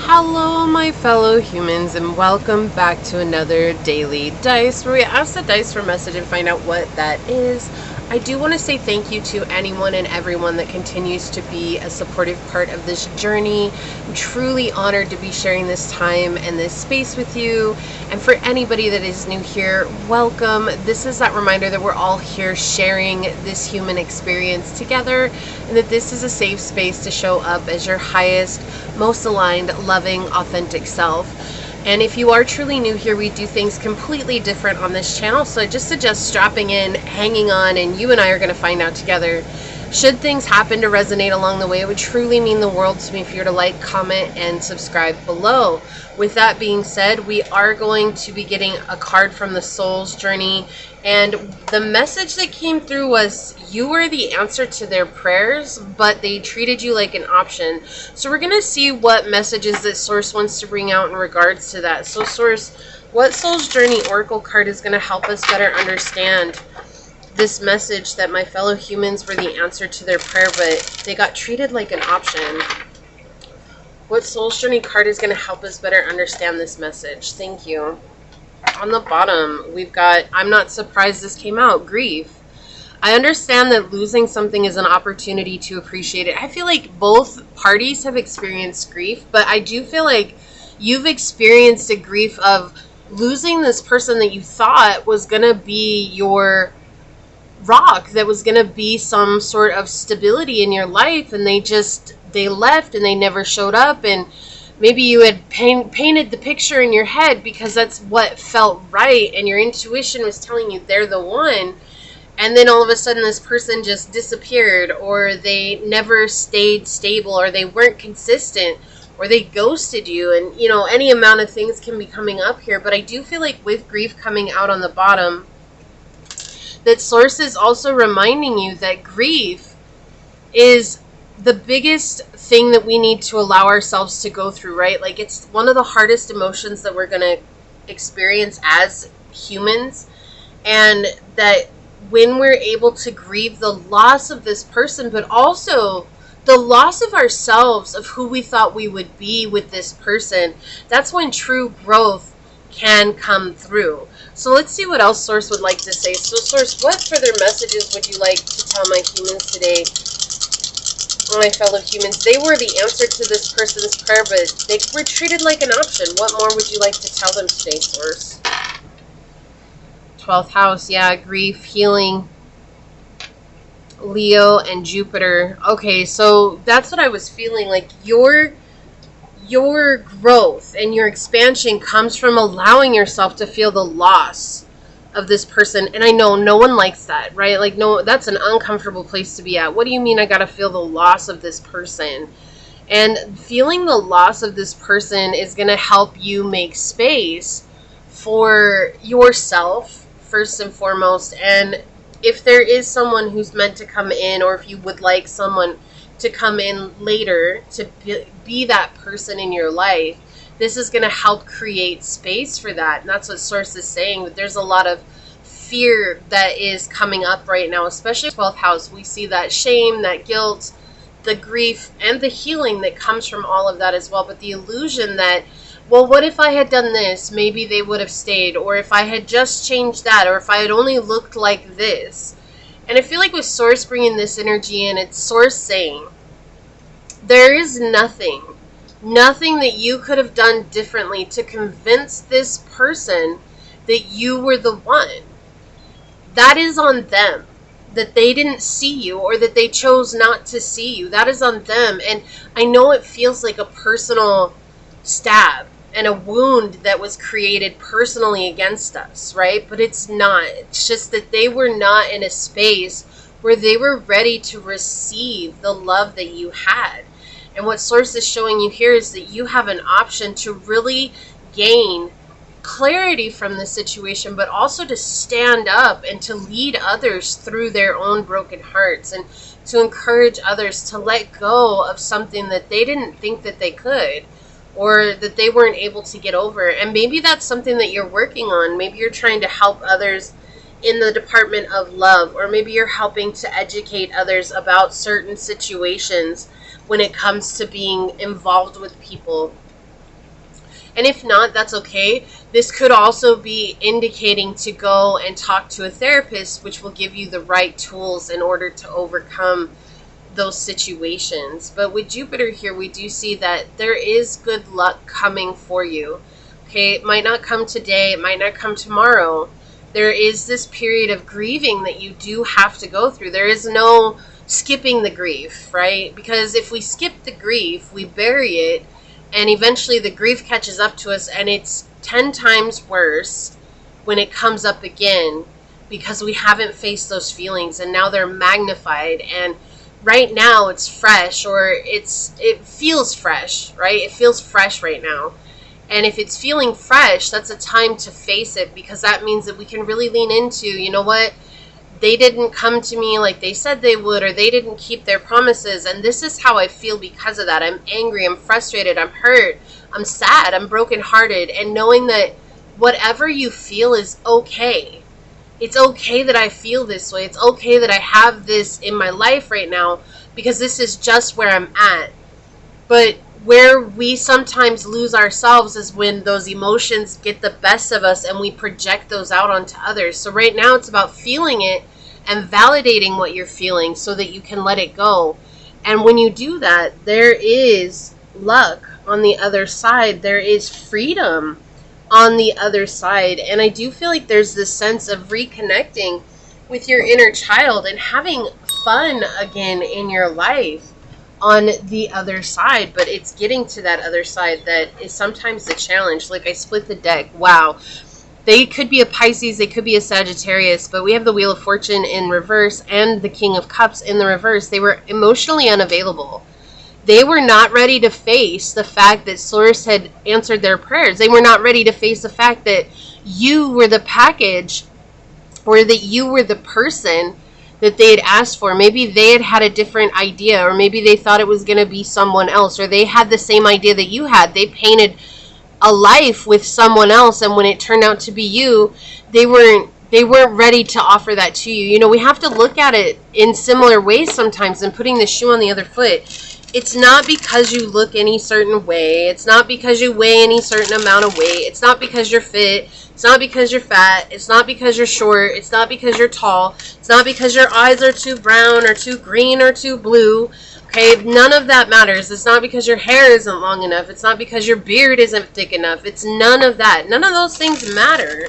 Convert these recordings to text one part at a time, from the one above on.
Hello, my fellow humans, and welcome back to another daily dice where we ask the dice for a message and find out what that is. I do want to say thank you to anyone and everyone that continues to be a supportive part of this journey. I'm truly honored to be sharing this time and this space with you. And for anybody that is new here, welcome. This is that reminder that we're all here sharing this human experience together, and that this is a safe space to show up as your highest, most aligned, loving, authentic self. And if you are truly new here, we do things completely different on this channel. So I just suggest strapping in, hanging on, and you and I are going to find out together. Should things happen to resonate along the way, it would truly mean the world to me if you were to like, comment, and subscribe below. With that being said, we are going to be getting a card from the Soul's Journey. And the message that came through was you were the answer to their prayers, but they treated you like an option. So we're going to see what messages that Source wants to bring out in regards to that. So Source, what Soul's Journey Oracle card is going to help us better understand this message that my fellow humans were the answer to their prayer, but they got treated like an option? What Soul's Journey card is going to help us better understand this message? Thank you. On the bottom, we've got, I'm not surprised this came out, grief. I understand that losing something is an opportunity to appreciate it. I feel like both parties have experienced grief, but I do feel like you've experienced a grief of losing this person that you thought was going to be your rock, that was going to be some sort of stability in your life, and they left and they never showed up. And maybe you had painted the picture in your head because that's what felt right, and your intuition was telling you they're the one. And then all of a sudden this person just disappeared, or they never stayed stable, or they weren't consistent, or they ghosted you. And, you know, any amount of things can be coming up here. But I do feel like with grief coming out on the bottom, that Source is also reminding you that grief is the biggest thing that we need to allow ourselves to go through, right? Like, it's one of the hardest emotions that we're going to experience as humans. And that when we're able to grieve the loss of this person, but also the loss of ourselves, of who we thought we would be with this person, that's when true growth can come through. So let's see what else Source would like to say. So Source, what further messages would you like to tell my humans today? My fellow humans, they were the answer to this person's prayer, but they were treated like an option. What more would you like to tell them today, Source? 12th house, yeah, grief, healing, Leo, and Jupiter. Okay, so that's what I was feeling. Like, your growth and your expansion comes from allowing yourself to feel the loss of this person. And I know no one likes that, right? Like, no, that's an uncomfortable place to be at. What do you mean I gotta feel the loss of this person? And feeling the loss of this person is gonna help you make space for yourself first and foremost. And if there is someone who's meant to come in, or if you would like someone to come in later to be that person in your life, this is going to help create space for that. And that's what Source is saying, that there's a lot of fear that is coming up right now, especially 12th house. We see that shame, that guilt, the grief, and the healing that comes from all of that as well. But the illusion that, well, what if I had done this? Maybe they would have stayed. Or if I had just changed that, or if I had only looked like this. And I feel like with Source bringing this energy in, it's Source saying, there is nothing that you could have done differently to convince this person that you were the one. That is on them. That they didn't see you, or that they chose not to see you. That is on them. And I know it feels like a personal stab and a wound that was created personally against us, right? But it's not. It's just that they were not in a space where they were ready to receive the love that you had. And what Source is showing you here is that you have an option to really gain clarity from the situation, but also to stand up and to lead others through their own broken hearts, and to encourage others to let go of something that they didn't think that they could, or that they weren't able to get over. And maybe that's something that you're working on. Maybe you're trying to help others in the department of love, or maybe you're helping to educate others about certain situations when it comes to being involved with people And if not, that's okay. This could also be indicating to go and talk to a therapist, which will give you the right tools in order to overcome those situations. But with Jupiter here, we do see that there is good luck coming for you. Okay, it might not come today, it might not come tomorrow. There is this period of grieving that you do have to go through. There is no skipping the grief, right? Because if we skip the grief, we bury it, and eventually the grief catches up to us, and it's 10 times worse when it comes up again, because we haven't faced those feelings, and now they're magnified. And right now it's fresh, or it feels fresh, right? It feels fresh right now. And if it's feeling fresh, that's a time to face it, because that means that we can really lean into, you know what? They didn't come to me like they said they would, or they didn't keep their promises. And this is how I feel because of that. I'm angry, I'm frustrated, I'm hurt, I'm sad, I'm brokenhearted. And knowing that whatever you feel is okay. It's okay that I feel this way. It's okay that I have this in my life right now, because this is just where I'm at. But where we sometimes lose ourselves is when those emotions get the best of us and we project those out onto others. So right now it's about feeling it and validating what you're feeling so that you can let it go. And when you do that, there is luck on the other side. There is freedom on the other side. And I do feel like there's this sense of reconnecting with your inner child and having fun again in your life on the other side. But it's getting to that other side that is sometimes the challenge. Like, I split the deck. Wow. They could be a Pisces, they could be a Sagittarius, but we have the Wheel of Fortune in reverse and the King of Cups in the reverse. They were emotionally unavailable. They were not ready to face the fact that Source had answered their prayers. They were not ready to face the fact that you were the package, or that you were the person that they had asked for. Maybe they had had a different idea, or maybe they thought it was going to be someone else, or they had the same idea that you had. They painted a life with someone else, and when it turned out to be you, they weren't ready to offer that to you. You know, we have to look at it in similar ways sometimes, and putting the shoe on the other foot. It's not because you look any certain way. It's not because you weigh any certain amount of weight. It's not because you're fit. It's not because you're fat. It's not because you're short. It's not because you're tall. It's not because your eyes are too brown or too green or too blue. Okay, none of that matters. It's not because your hair isn't long enough. It's not because your beard isn't thick enough. It's none of that. None of those things matter.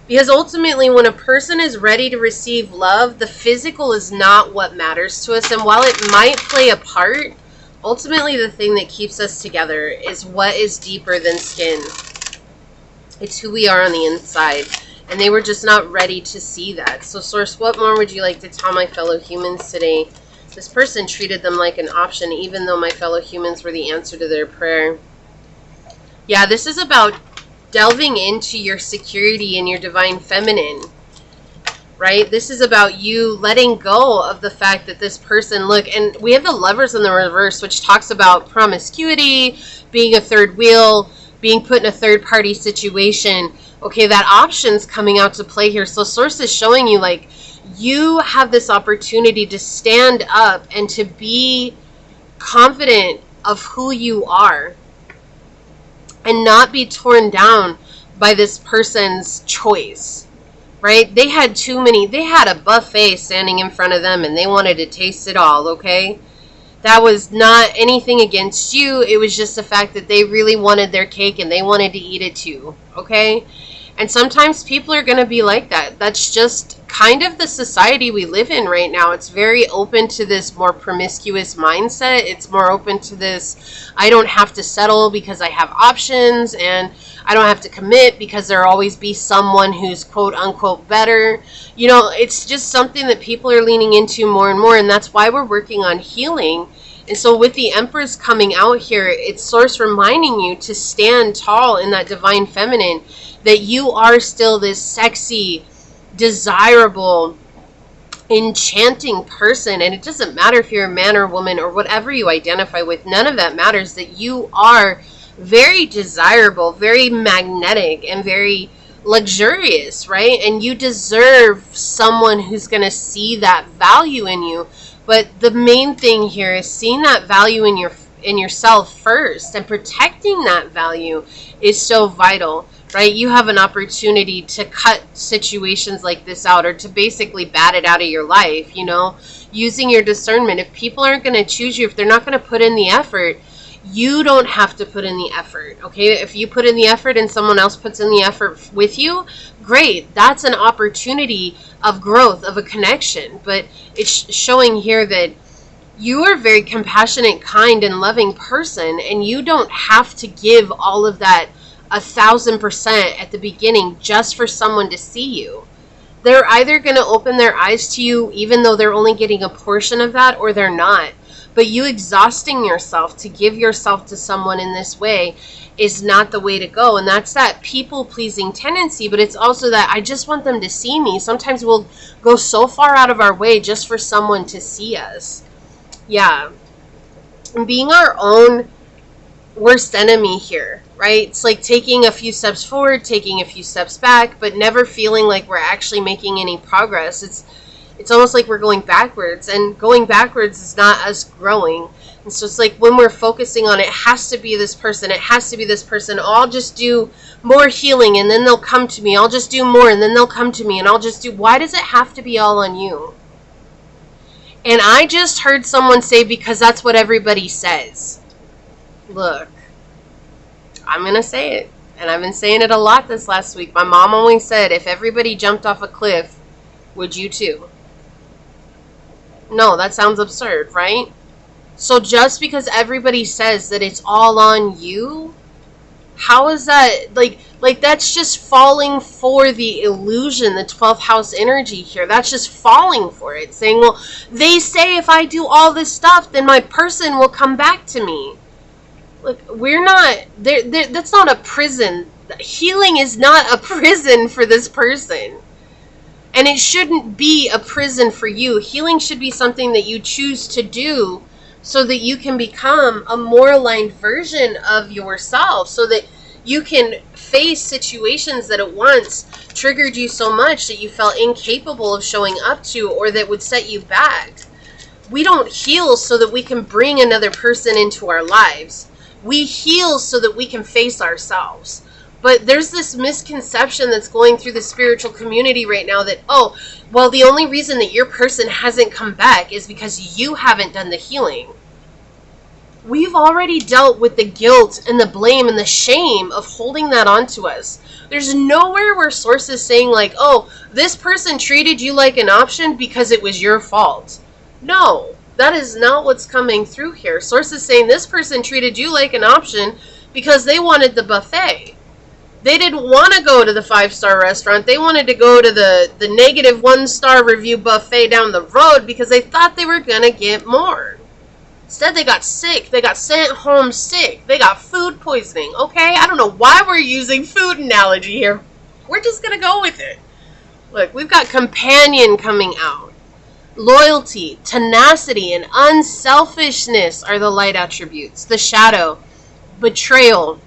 Because ultimately, when a person is ready to receive love, the physical is not what matters to us. And while it might play a part, ultimately the thing that keeps us together is what is deeper than skin. It's who we are on the inside. And they were just not ready to see that. So, Source, what more would you like to tell my fellow humans today? This person treated them like an option, even though my fellow humans were the answer to their prayer. Yeah, this is about delving into your security and your divine feminine, right? This is about you letting go of the fact that this person, look, and we have the Lovers in the reverse, which talks about promiscuity, being a third wheel, being put in a third-party situation. Okay, that option's coming out to play here. So Source is showing you, like, you have this opportunity to stand up and to be confident of who you are and not be torn down by this person's choice, right? They had a buffet standing in front of them and they wanted to taste it all, okay? That was not anything against you. It was just the fact that they really wanted their cake and they wanted to eat it too, okay? And sometimes people are going to be like that. That's just kind of the society we live in right now. It's very open to this more promiscuous mindset. It's more open to this, I don't have to settle because I have options, and I don't have to commit because there'll always be someone who's quote unquote better. You know, it's just something that people are leaning into more and more, and that's why we're working on healing. And so with the Empress coming out here, it's Source reminding you to stand tall in that divine feminine, that you are still this sexy, desirable, enchanting person. And it doesn't matter if you're a man or a woman or whatever you identify with. None of that matters. That you are very desirable, very magnetic, and very luxurious, right? And you deserve someone who's going to see that value in you. But the main thing here is seeing that value in in yourself first, and protecting that value is so vital, right? You have an opportunity to cut situations like this out, or to basically bat it out of your life, you know, using your discernment. If people aren't going to choose you, if they're not going to put in the effort, you don't have to put in the effort, okay? If you put in the effort and someone else puts in the effort with you, great. That's an opportunity of growth, of a connection. But it's showing here that you are a very compassionate, kind, and loving person, and you don't have to give all of that 1,000% at the beginning just for someone to see you. They're either going to open their eyes to you even though they're only getting a portion of that, or they're not. But you exhausting yourself to give yourself to someone in this way is not the way to go. And that's that people-pleasing tendency, but it's also that I just want them to see me. Sometimes we'll go so far out of our way just for someone to see us. Yeah. And being our own worst enemy here, right? It's like taking a few steps forward, taking a few steps back, but never feeling like we're actually making any progress. It's almost like we're going backwards, and going backwards is not us growing. It's just like when we're focusing on it has to be this person, it has to be this person. I'll just do more healing and then they'll come to me. I'll just do more and then they'll come to me, and I'll just do. Why does it have to be all on you? And I just heard someone say, because that's what everybody says. Look, I'm going to say it, and I've been saying it a lot this last week. My mom always said, if everybody jumped off a cliff, would you too? No, that sounds absurd, right? So just because everybody says that it's all on you, how is that, like that's just falling for the illusion, the 12th house energy here. That's just falling for it, saying, well, they say if I do all this stuff, then my person will come back to me. Look, we're not, that's not a prison. Healing is not a prison for this person. And it shouldn't be a prison for you. Healing should be something that you choose to do so that you can become a more aligned version of yourself, so that you can face situations that at once triggered you so much that you felt incapable of showing up to, or that would set you back. We don't heal so that we can bring another person into our lives. We heal so that we can face ourselves. But there's this misconception that's going through the spiritual community right now that, oh, well, the only reason that your person hasn't come back is because you haven't done the healing. We've already dealt with the guilt and the blame and the shame of holding that onto us. There's nowhere where Source is saying like, oh, this person treated you like an option because it was your fault. No, that is not what's coming through here. Source is saying this person treated you like an option because they wanted the buffet. They didn't want to go to the 5-star restaurant. They wanted to go to the negative 1-star review buffet down the road because they thought they were going to get more. Instead, they got sick. They got sent home sick. They got food poisoning. Okay? I don't know why we're using food analogy here. We're just going to go with it. Look, we've got companion coming out. Loyalty, tenacity, and unselfishness are the light attributes. The shadow, betrayal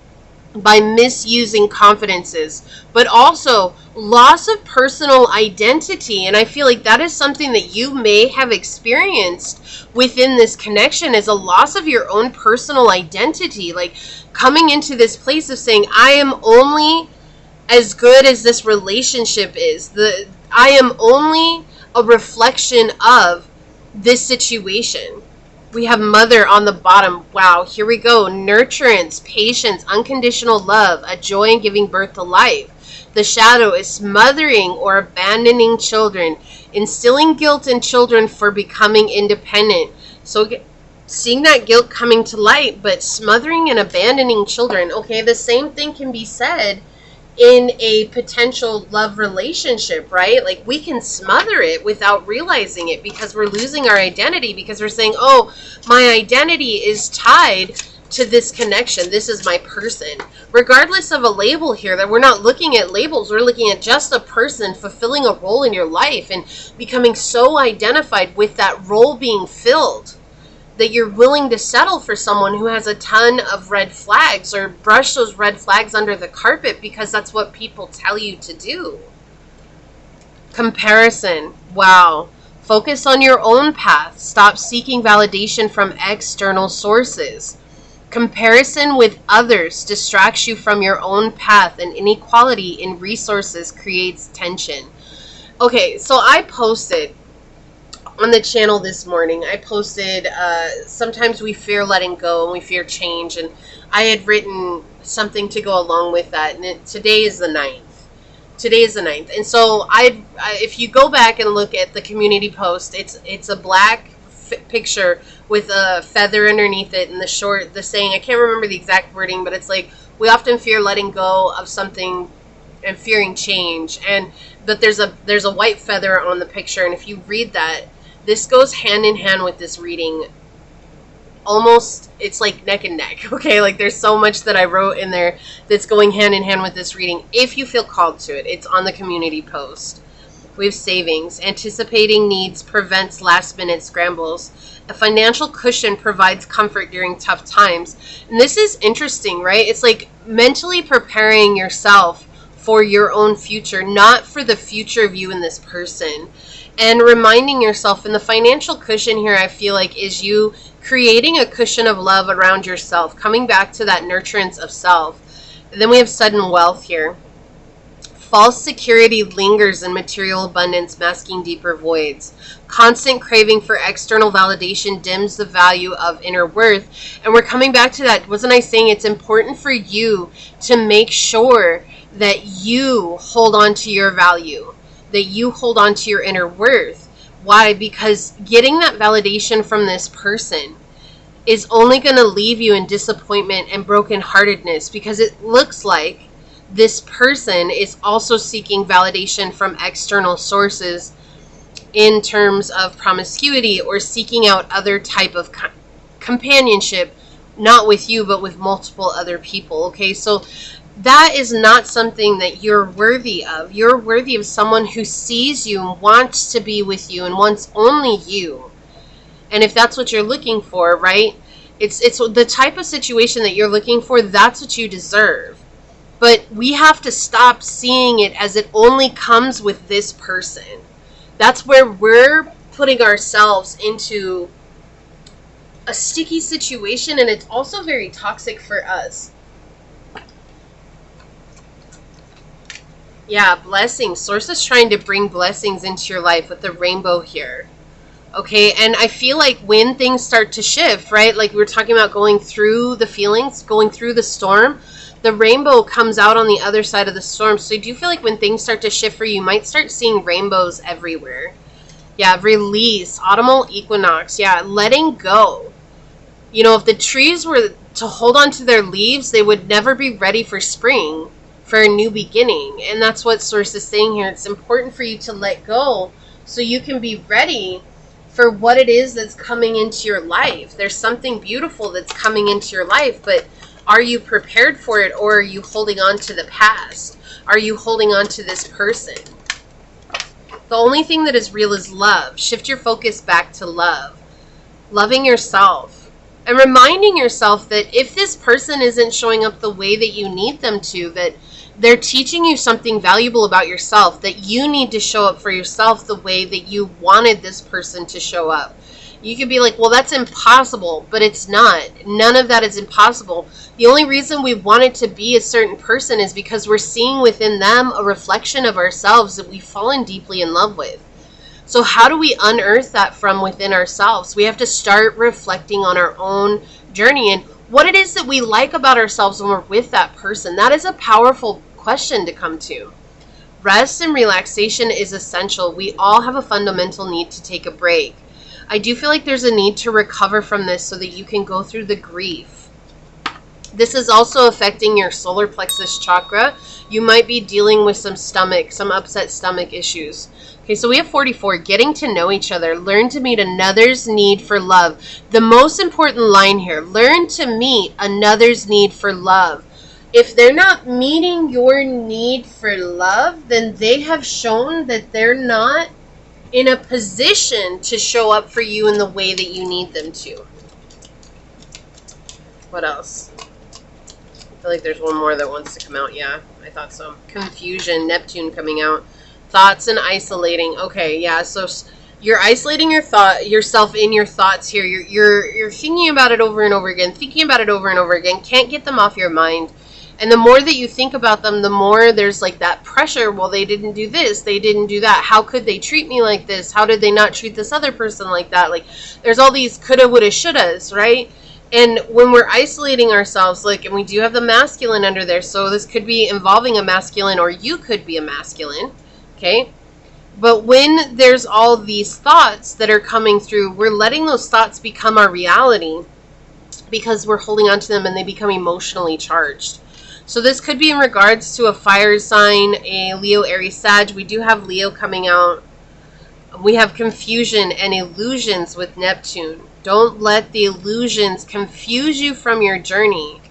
by misusing confidences, but also loss of personal identity. And I feel like that is something that you may have experienced within this connection, is a loss of your own personal identity, like coming into this place of saying, I am only as good as this relationship is. I am only a reflection of this situation. We have mother on the bottom. Wow, here we go. Nurturance, patience, unconditional love, a joy in giving birth to life. The shadow is smothering or abandoning children, instilling guilt in children for becoming independent. So seeing that guilt coming to light, but smothering and abandoning children. Okay, the same thing can be said in a potential love relationship, right? Like we can smother it without realizing it because we're losing our identity, because we're saying, oh, my identity is tied to this connection. This is my person. Regardless of a label here, that we're not looking at labels, we're looking at just a person fulfilling a role in your life and becoming so identified with that role being filled that you're willing to settle for someone who has a ton of red flags, or brush those red flags under the carpet because that's what people tell you to do. Comparison. Wow. Focus on your own path. Stop seeking validation from external sources. Comparison with others distracts you from your own path, and inequality in resources creates tension. Okay, so I posted on the channel this morning, I posted, sometimes we fear letting go and we fear change, and I had written something to go along with that, and today is the 9th. Today is the 9th. And so if you go back and look at the community post, it's a black picture with a feather underneath it, and the saying, I can't remember the exact wording, but it's like, we often fear letting go of something and fearing change. But there's a white feather on the picture, and if you read that, this goes hand in hand with this reading. Almost, it's like neck and neck, okay? Like, there's so much that I wrote in there that's going hand in hand with this reading. If you feel called to it, it's on the community post. We have savings. Anticipating needs prevents last-minute scrambles. A financial cushion provides comfort during tough times. And this is interesting, right? It's like mentally preparing yourself for your own future, not for the future of you and this person. And reminding yourself, in the financial cushion here, I feel like, is you creating a cushion of love around yourself, coming back to that nurturance of self. And then we have sudden wealth here. False security lingers in material abundance, masking deeper voids. Constant craving for external validation dims the value of inner worth. And we're coming back to that. Wasn't I saying it's important for you to make sure that you hold on to your value, that you hold on to your inner worth? Why? Because getting that validation from this person is only going to leave you in disappointment and brokenheartedness, because it looks like this person is also seeking validation from external sources in terms of promiscuity, or seeking out other type of companionship, not with you, but with multiple other people. Okay, so that is not something that you're worthy of. You're worthy of someone who sees you and wants to be with you and wants only you. And if that's what you're looking for, right? It's the type of situation that you're looking for, that's what you deserve. But we have to stop seeing it as it only comes with this person. That's where we're putting ourselves into a sticky situation, and it's also very toxic for us. Yeah, blessings. Source is trying to bring blessings into your life with the rainbow here. Okay, and I feel like when things start to shift, right? Like we were talking about going through the feelings, going through the storm, the rainbow comes out on the other side of the storm. So I do feel like when things start to shift for you, you might start seeing rainbows everywhere. Yeah, release, autumnal equinox. Yeah, letting go. You know, if the trees were to hold on to their leaves, they would never be ready for spring, for a new beginning. And that's what Source is saying here. It's important for you to let go so you can be ready for what it is that's coming into your life. There's something beautiful that's coming into your life, but are you prepared for it, or are you holding on to the past? Are you holding on to this person? The only thing that is real is love. Shift your focus back to love. Loving yourself. And reminding yourself that if this person isn't showing up the way that you need them to, that they're teaching you something valuable about yourself, that you need to show up for yourself the way that you wanted this person to show up. You could be like, well, that's impossible, but it's not. None of that is impossible. The only reason we want it to be a certain person is because we're seeing within them a reflection of ourselves that we've fallen deeply in love with. So how do we unearth that from within ourselves? We have to start reflecting on our own journey and what it is that we like about ourselves when we're with that person. That is a powerful question to come to. Rest and relaxation is essential. We all have a fundamental need to take a break. I do feel like there's a need to recover from this so that you can go through the grief. This is also affecting your solar plexus chakra. You might be dealing with some upset stomach issues. Okay, so we have 44, getting to know each other. Learn to meet another's need for love. The most important line here, learn to meet another's need for love. If they're not meeting your need for love, then they have shown that they're not in a position to show up for you in the way that you need them to. What else? I feel like there's one more that wants to come out. Yeah, I thought so. Confusion, Neptune coming out. Thoughts and isolating. Okay, yeah, so You're isolating yourself in your thoughts here. You're thinking about it over and over again, can't get them off your mind. And the more that you think about them, the more there's like that pressure. Well, they didn't do this, they didn't do that. How could they treat me like this? How did they not treat this other person like that? Like, there's all these coulda, woulda, shouldas, right? And when we're isolating ourselves, like, and we do have the masculine under there, so this could be involving a masculine, or you could be a masculine, okay? But when there's all these thoughts that are coming through, we're letting those thoughts become our reality because we're holding on to them and they become emotionally charged. So this could be in regards to a fire sign, a Leo, Aries, Sag. We do have Leo coming out. We have confusion and illusions with Neptune. Don't let the illusions confuse you from your journey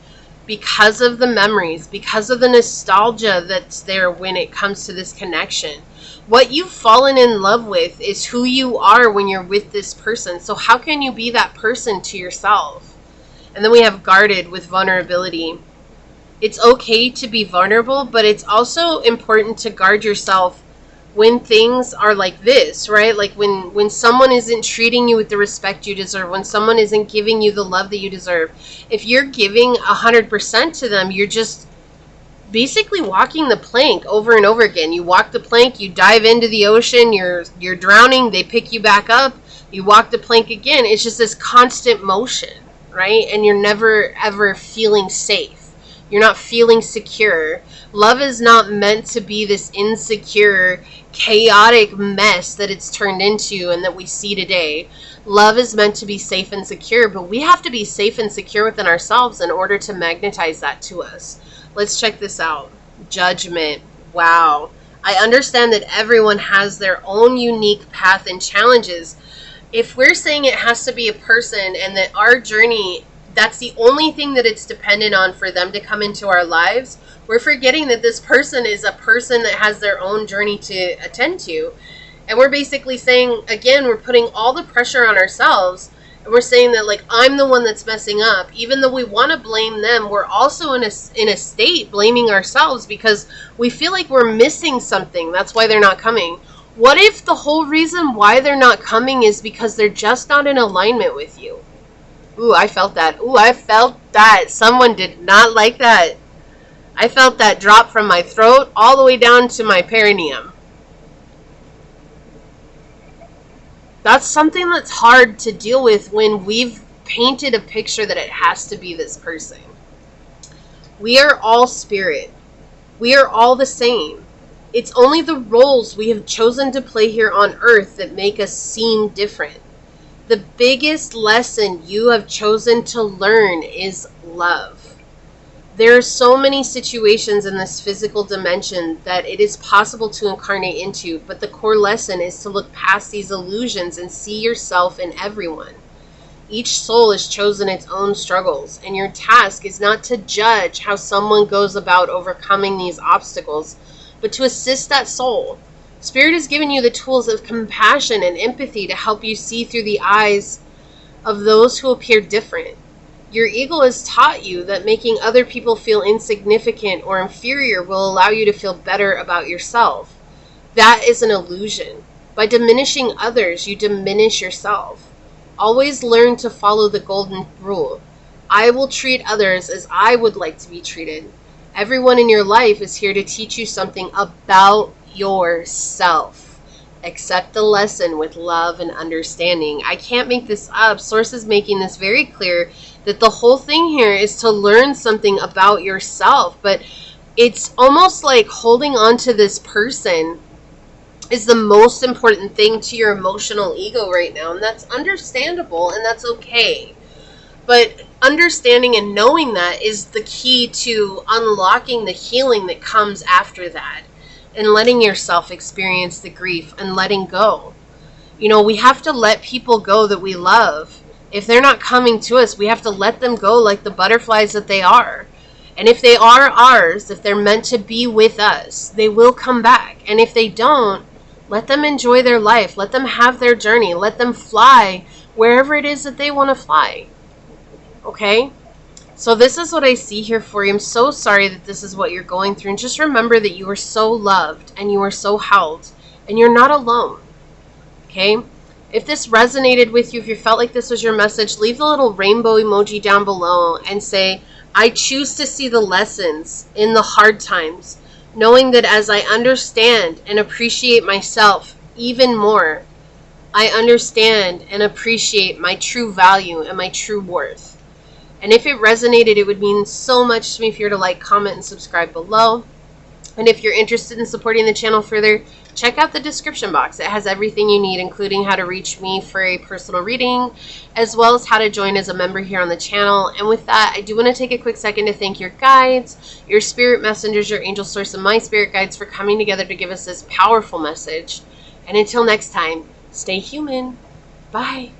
because of the memories, because of the nostalgia that's there when it comes to this connection. What you've fallen in love with is who you are when you're with this person. So how can you be that person to yourself? And then we have guarded with vulnerability. It's okay to be vulnerable, but it's also important to guard yourself when things are like this, right? Like when someone isn't treating you with the respect you deserve, when someone isn't giving you the love that you deserve. If you're giving 100% to them, you're just basically walking the plank over and over again. You walk the plank, you dive into the ocean, you're drowning, they pick you back up, you walk the plank again. It's just this constant motion, right? And you're never ever feeling safe. You're not feeling secure. Love is not meant to be this insecure, chaotic mess that it's turned into and that we see today. Love is meant to be safe and secure, but we have to be safe and secure within ourselves in order to magnetize that to us. Let's check this out. Judgment. Wow. I understand that everyone has their own unique path and challenges. If we're saying it has to be a person and that our journey, that's the only thing that it's dependent on for them to come into our lives, we're forgetting that this person is a person that has their own journey to attend to. And we're basically saying, again, we're putting all the pressure on ourselves. And we're saying that, like, I'm the one that's messing up. Even though we want to blame them, we're also in a state blaming ourselves because we feel like we're missing something. That's why they're not coming. What if the whole reason why they're not coming is because they're just not in alignment with you? Ooh, I felt that. Ooh, I felt that. Someone did not like that. I felt that drop from my throat all the way down to my perineum. That's something that's hard to deal with when we've painted a picture that it has to be this person. We are all spirit. We are all the same. It's only the roles we have chosen to play here on earth that make us seem different. The biggest lesson you have chosen to learn is love. There are so many situations in this physical dimension that it is possible to incarnate into, but the core lesson is to look past these illusions and see yourself in everyone. Each soul has chosen its own struggles, and your task is not to judge how someone goes about overcoming these obstacles, but to assist that soul. Spirit has given you the tools of compassion and empathy to help you see through the eyes of those who appear different. Your ego has taught you that making other people feel insignificant or inferior will allow you to feel better about yourself. That is an illusion. By diminishing others, you diminish yourself. Always learn to follow the golden rule. I will treat others as I would like to be treated. Everyone in your life is here to teach you something about yourself. Accept the lesson with love and understanding. I can't make this up. Source is making this very clear that the whole thing here is to learn something about yourself. But it's almost like holding on to this person is the most important thing to your emotional ego right now. And that's understandable and that's okay. But understanding and knowing that is the key to unlocking the healing that comes after that. And letting yourself experience the grief and letting go. You know, we have to let people go that we love. If they're not coming to us, we have to let them go like the butterflies that they are. And if they are ours, if they're meant to be with us, they will come back. And if they don't, let them enjoy their life. Let them have their journey. Let them fly wherever it is that they want to fly. Okay? So this is what I see here for you. I'm so sorry that this is what you're going through. And just remember that you are so loved and you are so held. And you're not alone. Okay? If this resonated with you, if you felt like this was your message, leave the little rainbow emoji down below and say, I choose to see the lessons in the hard times, knowing that as I understand and appreciate myself even more, I understand and appreciate my true value and my true worth. And if it resonated, it would mean so much to me if you were to like, comment, and subscribe below. And if you're interested in supporting the channel further, check out the description box. It has everything you need, including how to reach me for a personal reading, as well as how to join as a member here on the channel. And with that, I do want to take a quick second to thank your guides, your spirit messengers, your angel source, and my spirit guides for coming together to give us this powerful message. And until next time, stay human. Bye.